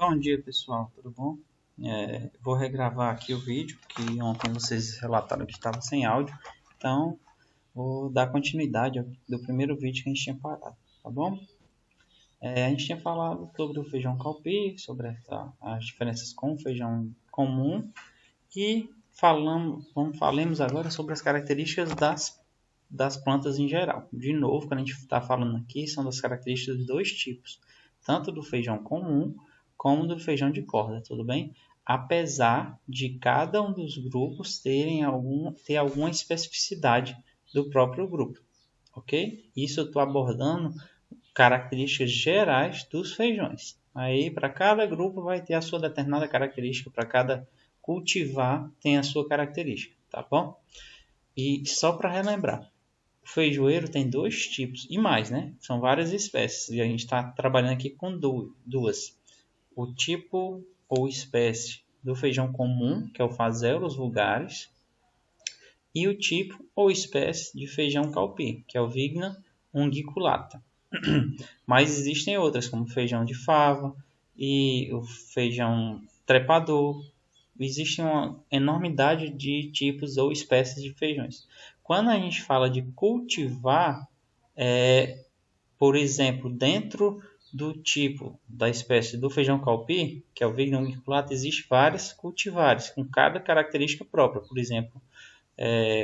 Bom dia, pessoal, tudo bom? Vou regravar aqui o vídeo, que ontem vocês relataram que estava sem áudio, então vou dar continuidade do primeiro vídeo que a gente tinha parado, tá bom? A gente tinha falado sobre o feijão calpi, sobre as diferenças com o feijão comum e falemos agora sobre as características das plantas em geral. De novo, quando a gente está falando aqui, são das características de dois tipos, tanto do feijão comum como do feijão de corda, tudo bem? Apesar de cada um dos grupos ter alguma especificidade do próprio grupo, ok? Isso eu estou abordando características gerais dos feijões. Aí, para cada grupo vai ter a sua determinada característica, para cada cultivar tem a sua característica, tá bom? E só para relembrar, o feijoeiro tem dois tipos, e mais, né? São várias espécies, e a gente está trabalhando aqui com duas. O tipo ou espécie do feijão comum, que é o Phaseolus vulgaris, e o tipo ou espécie de feijão calpi, que é o Vigna unguiculata. Mas existem outras, como o feijão de fava e o feijão trepador. Existe uma enormidade de tipos ou espécies de feijões. Quando a gente fala de cultivar, por exemplo, dentro do tipo da espécie do feijão calpi, que é o Vigna unguiculata, existem vários cultivares com cada característica própria. Por exemplo,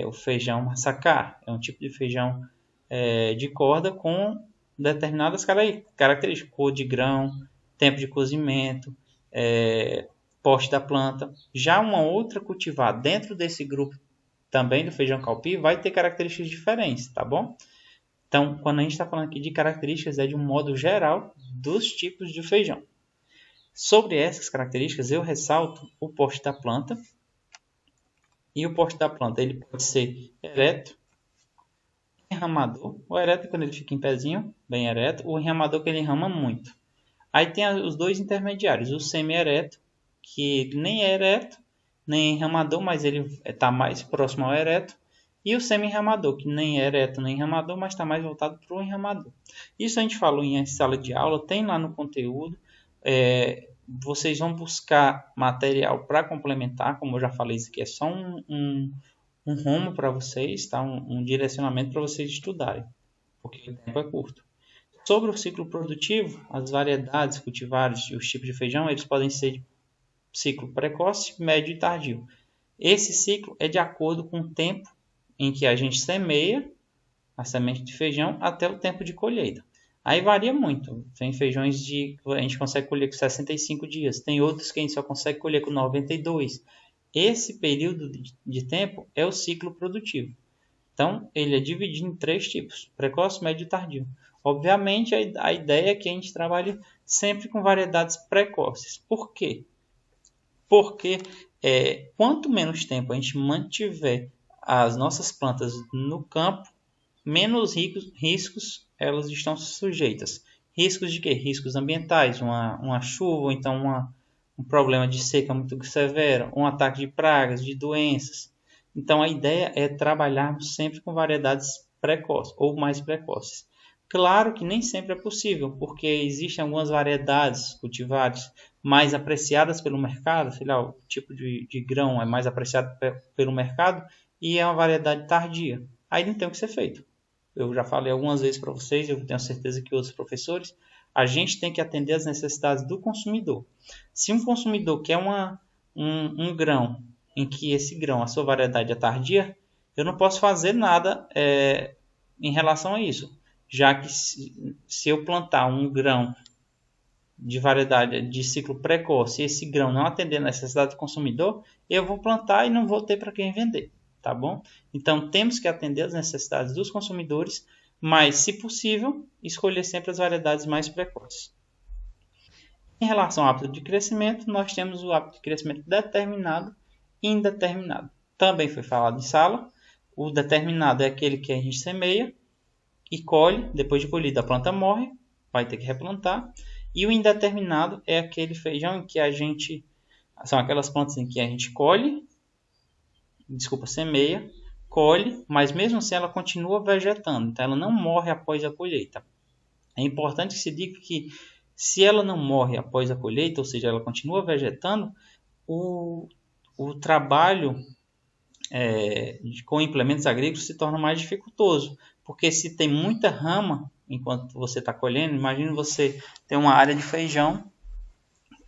o feijão massacá é um tipo de feijão de corda com determinadas características, cor de grão, tempo de cozimento, porte da planta. Já uma outra cultivar dentro desse grupo também do feijão calpi vai ter características diferentes, tá bom? Então, quando a gente está falando aqui de características, é de um modo geral dos tipos de feijão. Sobre essas características, eu ressalto o porte da planta. E o porte da planta ele pode ser ereto, enramador. O ereto é quando ele fica em pezinho, bem ereto. O enramador que ele enrama muito. Aí tem os dois intermediários, o semi-ereto, que nem é ereto, nem enramador, mas ele está mais próximo ao ereto. E o semi-enramador, que nem é ereto nem enramador, mas está mais voltado para o enramador. Isso a gente falou em sala de aula, tem lá no conteúdo. Vocês vão buscar material para complementar, como eu já falei, isso aqui é só um rumo para vocês, tá? Um direcionamento para vocês estudarem, porque o tempo é curto. Sobre o ciclo produtivo, as variedades, cultivares e os tipos de feijão, eles podem ser de ciclo precoce, médio e tardio. Esse ciclo é de acordo com o tempo em que a gente semeia a semente de feijão até o tempo de colheita. Aí varia muito. Tem feijões que a gente consegue colher com 65 dias. Tem outros que a gente só consegue colher com 92. Esse período de tempo é o ciclo produtivo. Então, ele é dividido em três tipos: precoce, médio e tardio. Obviamente, a ideia é que a gente trabalhe sempre com variedades precoces. Por quê? Porque quanto menos tempo a gente mantiver as nossas plantas no campo, menos riscos elas estão sujeitas. Riscos de quê? Riscos ambientais, uma chuva, ou então um problema de seca muito severo, um ataque de pragas, de doenças. Então a ideia é trabalharmos sempre com variedades precoces ou mais precoces. Claro que nem sempre é possível, porque existem algumas variedades cultivares mais apreciadas pelo mercado, sei lá, o tipo de grão é mais apreciado pelo mercado e é uma variedade tardia. Aí não tem o que ser feito. Eu já falei algumas vezes para vocês, eu tenho certeza que outros professores, a gente tem que atender às necessidades do consumidor. Se um consumidor quer um grão em que esse grão, a sua variedade é tardia, eu não posso fazer nada em relação a isso. Já que se eu plantar um grão de variedade de ciclo precoce e esse grão não atender a necessidade do consumidor, eu vou plantar e não vou ter para quem vender. Tá bom? Então, temos que atender às necessidades dos consumidores, mas, se possível, escolher sempre as variedades mais precoces. Em relação ao hábito de crescimento, nós temos o hábito de crescimento determinado e indeterminado. Também foi falado em sala. O determinado é aquele que a gente semeia e colhe. Depois de colhida, a planta morre, vai ter que replantar. E o indeterminado é aquele feijão em que são aquelas plantas em que a gente semeia, colhe, mas mesmo assim ela continua vegetando, então ela não morre após a colheita. É importante que se diga que Se ela não morre após a colheita, ou seja, ela continua vegetando, o trabalho com implementos agrícolas se torna mais dificultoso, porque se tem muita rama enquanto você está colhendo, imagine você ter uma área de feijão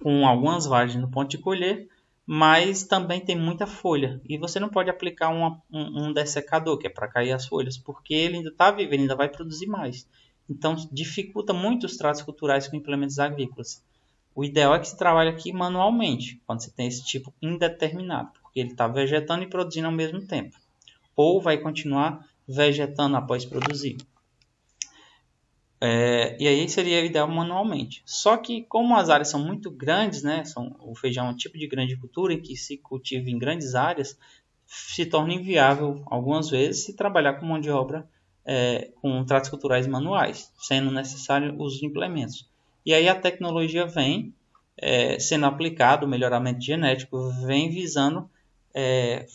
com algumas vagens no ponto de colher, mas também tem muita folha, e você não pode aplicar um dessecador, que é para cair as folhas, porque ele ainda está vivendo, ainda vai produzir mais. Então dificulta muito os tratos culturais com implementos agrícolas. O ideal é que se trabalhe aqui manualmente, quando você tem esse tipo indeterminado, porque ele está vegetando e produzindo ao mesmo tempo. Ou vai continuar vegetando após produzir. E aí seria o ideal manualmente. Só que como as áreas são muito grandes, né, o feijão é um tipo de grande cultura em que se cultiva em grandes áreas, se torna inviável algumas vezes se trabalhar com mão de obra com tratos culturais manuais, sendo necessário os implementos. E aí a tecnologia vem sendo aplicada, o melhoramento genético vem visando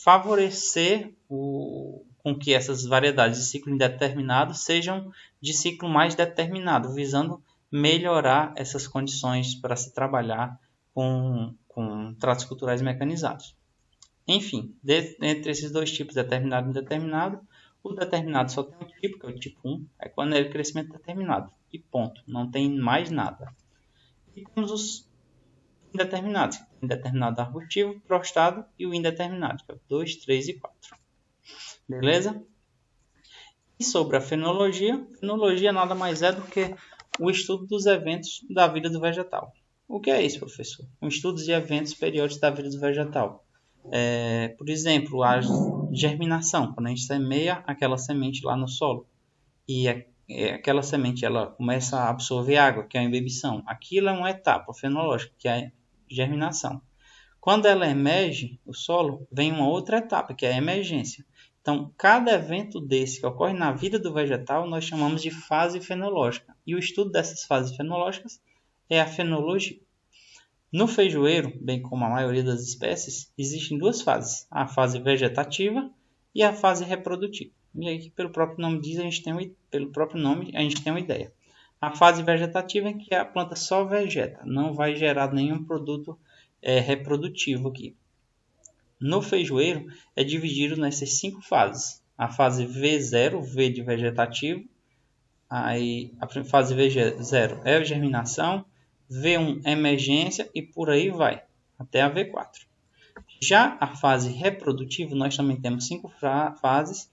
favorecer com que essas variedades de ciclo indeterminado sejam de ciclo mais determinado, visando melhorar essas condições para se trabalhar com tratos culturais mecanizados. Enfim, entre esses dois tipos, determinado e indeterminado, o determinado só tem um tipo, que é o tipo 1, é quando é o crescimento determinado, e ponto, não tem mais nada. E temos os indeterminados, indeterminado arbustivo, prostado e o indeterminado, que é o 2, 3 e 4. Beleza? E sobre a fenologia, fenologia nada mais é do que o estudo dos eventos da vida do vegetal. O que é isso, professor? Um estudo de eventos periódicos da vida do vegetal. Por exemplo, a germinação, quando a gente semeia aquela semente lá no solo e aquela semente ela começa a absorver água, que é a embebição. Aquilo é uma etapa fenológica, que é a germinação. Quando ela emerge o solo, vem uma outra etapa, que é a emergência. Então, cada evento desse que ocorre na vida do vegetal, nós chamamos de fase fenológica. E o estudo dessas fases fenológicas é a fenologia. No feijoeiro, bem como a maioria das espécies, existem duas fases, a fase vegetativa e a fase reprodutiva. E aí, pelo próprio nome diz, a gente tem uma ideia. A fase vegetativa é que a planta só vegeta, não vai gerar nenhum produto reprodutivo aqui. No feijoeiro, é dividido nessas 5 fases. A fase V0, V de vegetativo, aí a fase V0 é a germinação, V1 é emergência e por aí vai, até a V4. Já a fase reprodutiva, nós também temos 5 fases,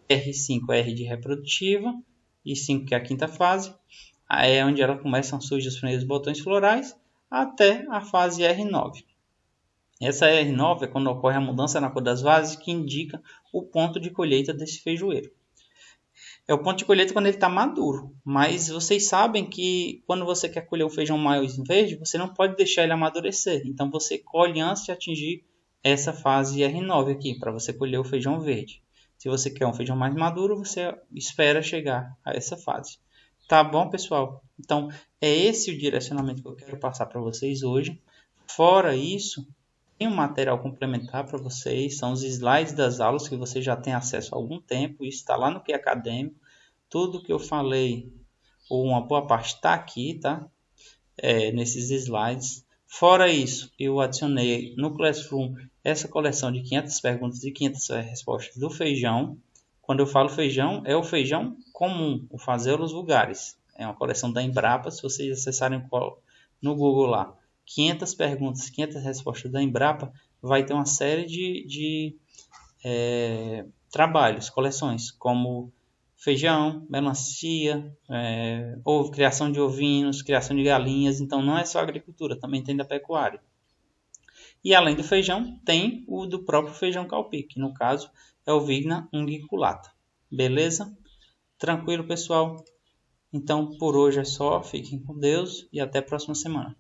R5 é R de reprodutiva, e 5 que é a quinta fase, é onde ela começam a surgir os primeiros botões florais, até a fase R9. Essa R9 é quando ocorre a mudança na cor das vagens, que indica o ponto de colheita desse feijoeiro. É o ponto de colheita quando ele está maduro, mas vocês sabem que quando você quer colher um feijão mais verde, você não pode deixar ele amadurecer. Então você colhe antes de atingir essa fase R9 aqui, para você colher o feijão verde. Se você quer um feijão mais maduro, você espera chegar a essa fase. Tá bom, pessoal? Então é esse o direcionamento que eu quero passar para vocês hoje. Fora isso, tem um material complementar para vocês, são os slides das aulas que você já tem acesso há algum tempo, isso está lá no QI Acadêmico. Tudo que eu falei, ou uma boa parte está aqui, tá? Nesses slides. Fora isso, eu adicionei no Classroom essa coleção de 500 perguntas e 500 respostas do feijão. Quando eu falo feijão, é o feijão comum, o Fazelos vulgares. É uma coleção da Embrapa, se vocês acessarem no Google lá. 500 perguntas, 500 respostas da Embrapa, vai ter uma série de trabalhos, coleções, como feijão, melancia, criação de ovinos, criação de galinhas. Então não é só agricultura, também tem da pecuária. E além do feijão, tem o do próprio feijão calpi, que no caso é o Vigna unguiculata. Beleza? Tranquilo, pessoal? Então por hoje é só, fiquem com Deus e até a próxima semana.